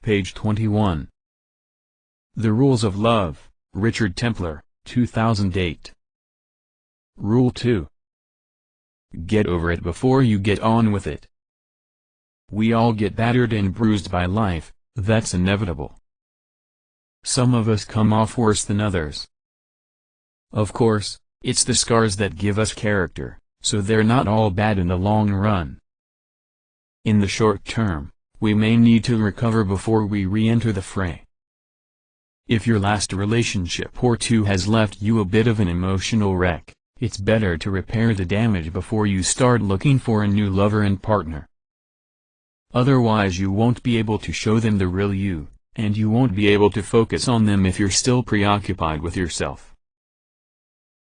Page 21. The Rules of Love, Richard Templar, 2008. Rule 2. Get over it before you get on with it. We all get battered and bruised by life, that's inevitable. Some of us come off worse than others. Of course, it's the scars that give us character, so they're not all bad in the long run. In the short term, we may need to recover before we re-enter the fray. If your last relationship or two has left you a bit of an emotional wreck, it's better to repair the damage before you start looking for a new lover and partner. Otherwise you won't be able to show them the real you, and you won't be able to focus on them if you're still preoccupied with yourself.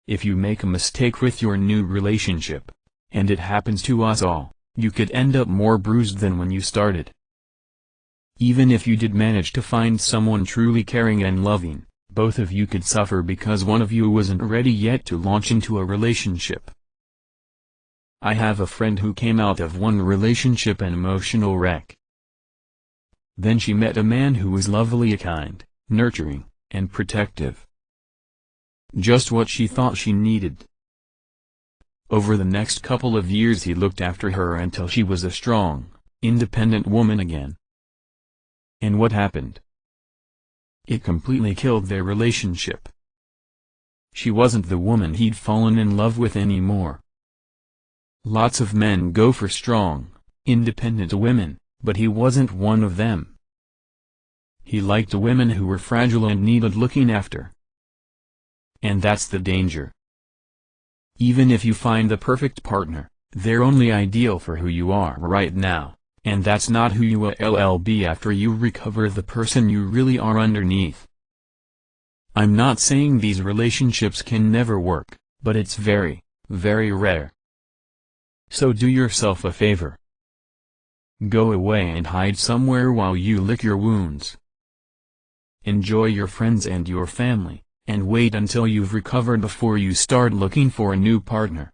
If you make a mistake with your new relationship, and it happens to us all, you could end up more bruised than when you started. Even if you did manage to find someone truly caring and loving, both of you could suffer because one of you wasn't ready yet to launch into a relationship. I have a friend who came out of one relationship an emotional wreck. Then she met a man who was lovely, kind, nurturing, and protective. Just what she thought she needed. Over the next couple of years he looked after her until she was a strong, independent woman again. And what happened? It completely killed their relationship. She wasn't the woman he'd fallen in love with anymore. Lots of men go for strong, independent women, but he wasn't one of them. He liked women who were fragile and needed looking after. And that's the danger. Even if you find the perfect partner, they're only ideal for who you are right now, and that's not who you will be after you recover the person you really are underneath. I'm not saying these relationships can never work, but it's very, very rare. So do yourself a favor. Go away and hide somewhere while you lick your wounds. Enjoy your friends and your family, and wait until you've recovered before you start looking for a new partner.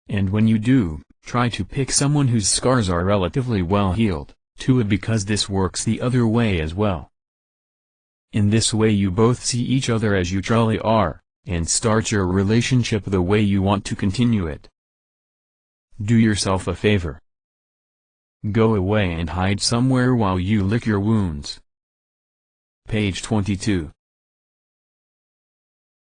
And when you do, try to pick someone whose scars are relatively well healed, too, because this works the other way as well. In this way you both see each other as you truly are, and start your relationship the way you want to continue it. Do yourself a favor. Go away and hide somewhere while you lick your wounds. Page 22.